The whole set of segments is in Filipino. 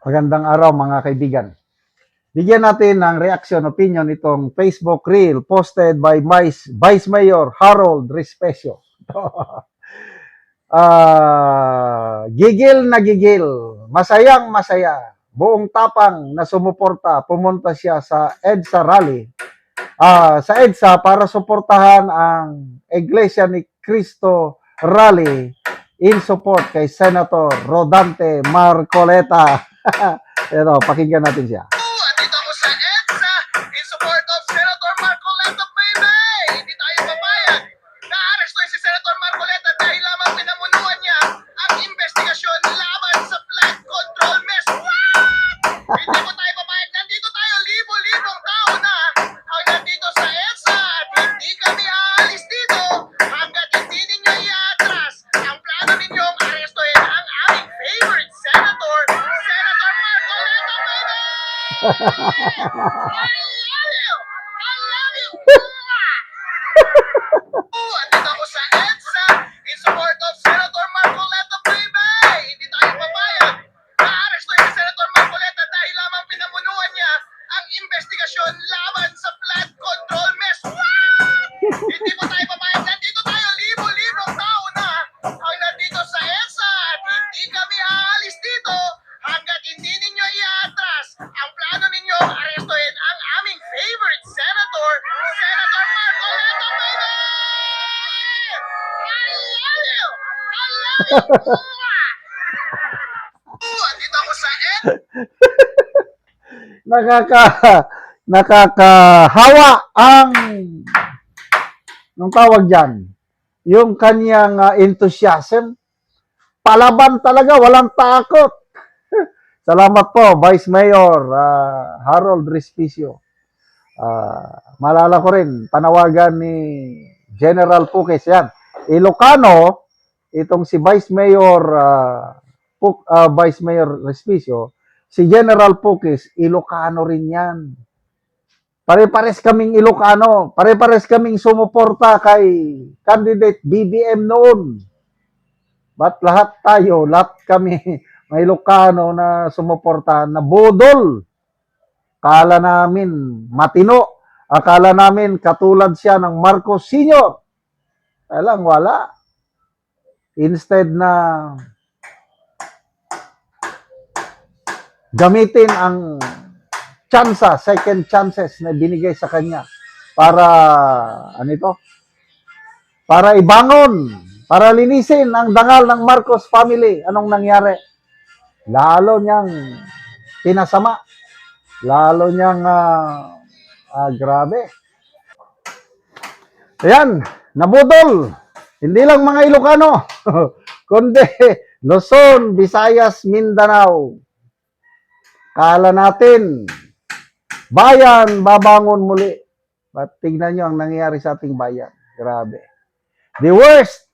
Magandang araw mga kaibigan. Bigyan natin ng reaction opinion itong Facebook reel posted by Vice Mayor Harold Respesio. Gigil na gigil, masayang masaya, buong tapang na sumuporta, pumunta siya sa EDSA rally. Sa EDSA para suportahan ang Iglesia ni Cristo rally in support kay Senator Rodante Marcoleta. Pero pakinggan natin siya. Andito ako sa EDSA in support of Senator Marcoleta Maybay. Hindi tayo papayag na arestuhin si Senator Marcoleta dahil lamang pinamunuan niya ang investigasyon laban sa flood control mess. What? Hindi po tayo papayag. Nandito tayo, libo-libong tao na ang nandito sa EDSA at hindi kami aalis dito hanggat hindi ninyo iatras ang plano ninyong arestuhin ang aming favorite senator, Senator Marcoleta Maybay. I love you! I love you! Andito ako sa EDSA in support of Senator Marcoleta Maybay. Hindi tayo papayag na arestuhin si Senator Marcoleta dahil lamang pinamunuan niya ang investigasyon laban sa flood control mess. What? Hindi po tayo papayag. Nandito tayo, libo-libong tao na ang nandito sa EDSA at hindi kami aalis dito hanggat hindi ninyo iatras ang plano ninyo arestuhin ang aming favorite senator, Senator Marcoleta Maybay! I love you! I love you! Andito ako sa Nakakahawa ang nung tawag diyan. Yung kanyang enthusiasm, palaban talaga, walang takot. Salamat po, Vice Mayor Harold Respesio. Malala ko rin, panawagan ni General Puques yan. Ilocano, itong si Vice Mayor Vice Mayor Respesio, si General Puques, Ilocano rin yan. Pare-pares kaming Ilocano, pare-pares kaming sumuporta kay candidate BBM noon. Ba't lahat tayo, lahat kami may Ilocano na sumuporta na budol. Akala namin matino, akala namin katulad siya ng Marcos Sr. Alang wala. Instead na gamitin ang second chances na binigay sa kanya para para ibangon, para linisin ang dangal ng Marcos family. Anong nangyari? Lalo niyang pinasama, lalo niyang grabe. Ayan, nabudol. Hindi lang mga Ilocano, kundi Luzon, Visayas, Mindanao. Kala natin, bayan, babangon muli. But tignan nyo ang nangyayari sa ating bayan. Grabe. The worst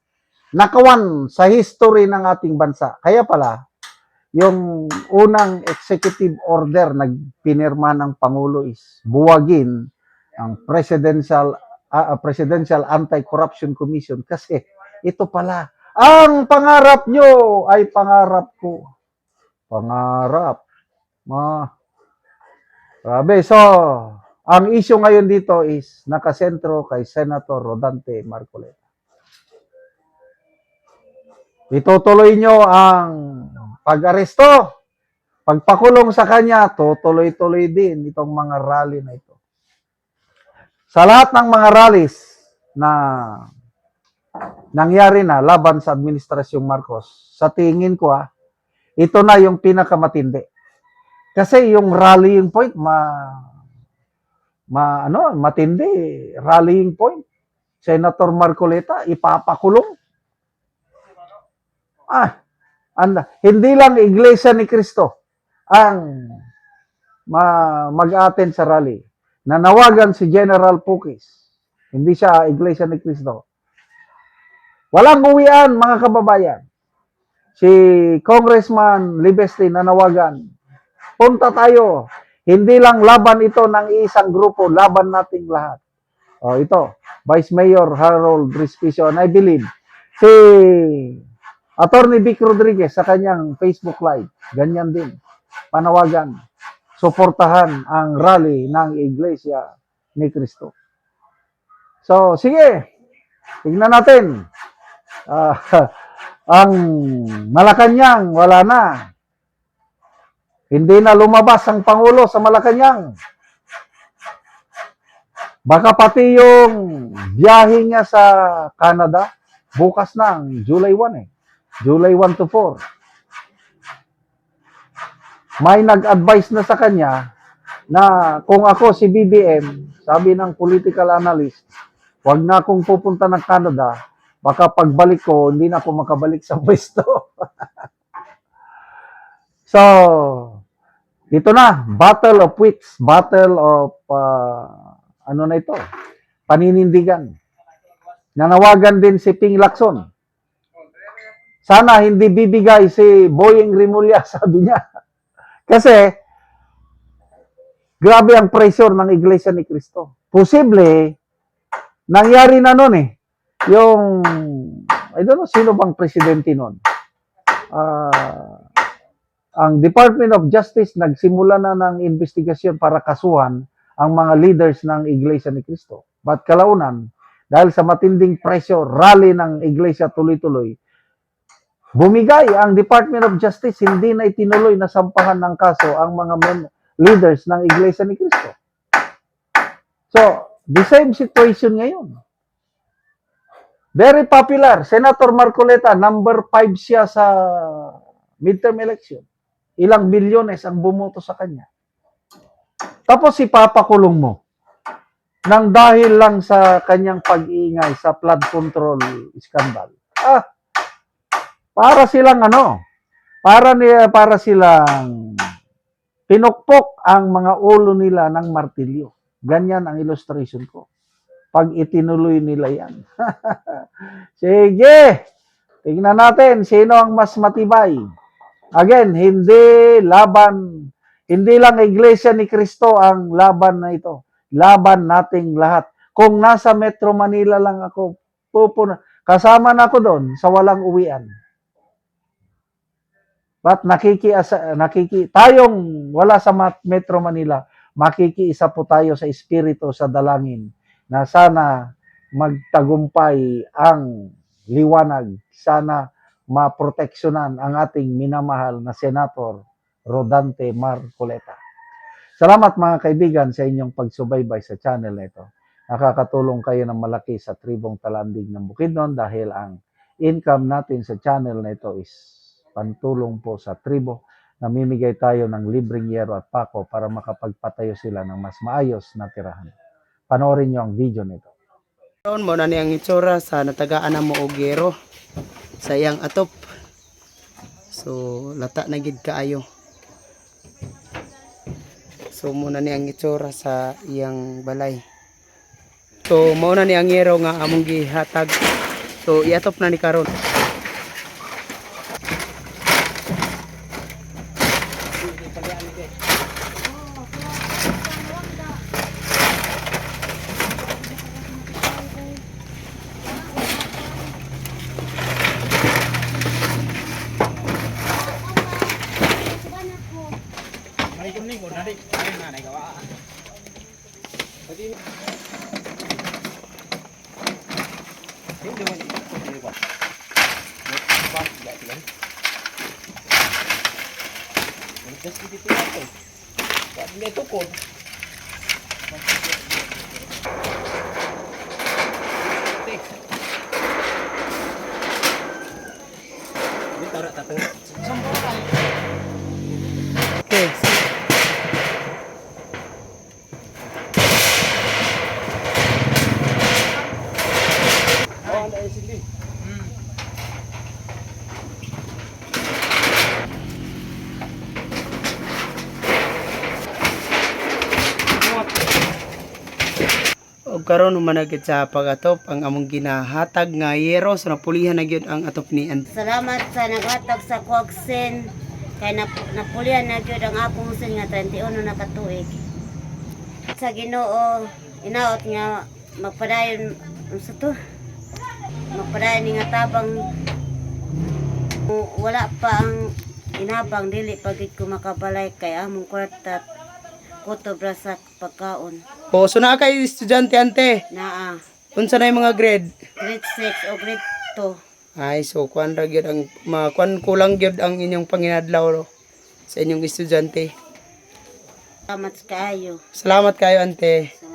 nakawan sa history ng ating bansa. Kaya pala, yung unang executive order na pinirma ng Pangulo is buwagin ang Presidential Anti-Corruption Commission. Kasi ito pala, ang pangarap nyo ay pangarap ko. Pangarap. Grabe. So, ang issue ngayon dito is nakasentro kay Senator Rodante Marcoleta. Itutuloy nyo ang pag-aresto, pagpakulong sa kanya, tutuloy-tuloy din itong mga rally na ito. Sa lahat ng mga rallies na nangyari na laban sa Administrasyong Marcos, sa tingin ko ito na yung pinakamatindi. Kasi yung rallying point, matindi. Rallying point. Senator Marcoleta, ipapakulong. Hindi lang Iglesia ni Cristo ang mag-attend sa rally. Nanawagan si General Puques. Hindi siya Iglesia ni Cristo. Walang uwian, mga kababayan. Si Congressman Libestin nanawagan. Punta tayo. Hindi lang laban ito ng isang grupo, laban nating lahat. Ito, Vice Mayor Harold Respesio, and I believe si Attorney Vic Rodriguez sa kanyang Facebook Live, ganyan din. panawagan, suportahan ang rally ng Iglesia ni Cristo. So, sige, tingnan natin. Ah, ang Malacanang, wala na. Hindi na lumabas ang Pangulo sa Malacanang. Baka pati yung biyahe niya sa Canada, bukas na, July 1 eh. July 1 to 4. May nag-advise na sa kanya na kung ako si BBM, sabi ng political analyst, wag na akong pupunta ng Canada, baka pagbalik ko, hindi na ako makabalik sa pwesto. So, ito na, battle of wits, battle of, ano na ito, paninindigan. Nanawagan din si Ping Lacson. Sana hindi bibigay si Boyeng Rimulya, sabi niya. Kasi, grabe ang pressure ng Iglesia ni Cristo. Posible, nangyari na nun eh. Yung, I don't know, sino bang presidente nun? Ang Department of Justice nagsimula na ng investigasyon para kasuhan ang mga leaders ng Iglesia ni Cristo. But kalaunan, dahil sa matinding pressure, rally ng Iglesia tuloy-tuloy, bumigay ang Department of Justice, hindi na itinuloy na sampahan ng kaso ang mga leaders ng Iglesia ni Cristo. So, the same situation ngayon. Very popular. Senator Marcoleta, number 5 siya sa midterm election. Ilang bilyones ang bumoto sa kanya. Tapos ipapakulong mo nang dahil lang sa kanyang pag-iingay sa flood control scandal. Para silang para silang pinukpok ang mga ulo nila ng martilyo. Ganyan ang illustration ko. Pag itinuloy nila yan. Sige, tingnan natin sino ang mas matibay. Again, hindi lang Iglesia ni Cristo ang laban na ito. Laban nating lahat. Kung nasa Metro Manila lang ako, kasama na ako doon sa walang uwian. But tayong wala sa Metro Manila, makikiisa po tayo sa espiritu sa dalangin na sana magtagumpay ang liwanag, sana maproteksyonan ang ating minamahal na Senator Rodante Marcoleta. Salamat mga kaibigan sa inyong pagsubaybay sa channel na ito. Nakakatulong kayo ng malaki sa tribong Talandig ng Bukidnon dahil ang income natin sa channel na ito is pantulong po sa tribo. Namimigay tayo ng libreng yero at pako para makapagpatayo sila ng mas maayos na tirahan. Panoorin niyo ang video nito. Karon mo na ni ang itsura sa natagaan na mo og yero sa iyang atop. So lata na gid kaayo. So mo na ni ang itsura sa iyang balay. So mao na ni ang yero nga among gihatag. So iatop na ni karon. Okay. Og karon managid sa pagatop ang among ginahatag nga yero so napulihan na gyud ang atop ni Salamat sa naghatag sa Quagsen kay napulihan na gyud ang akong sin nga 31 na katuig. Sa Ginoo inaot nga magpadayon sa to. Magpadayon ni nga tabang wala pa ang inabang dili pagid ko makabalay kay among kwarta kutob ra sa pagkaon. O, so naa kay estudyante ante. Naa Unsa na yung mga grade? grade 6 o grade 2. Ay, so kuan ra gyud ang kuan kulang gyud ang inyong panginadlaw sa inyong estudyante. Salamat kaayo. Salamat kayo ante. Salamat.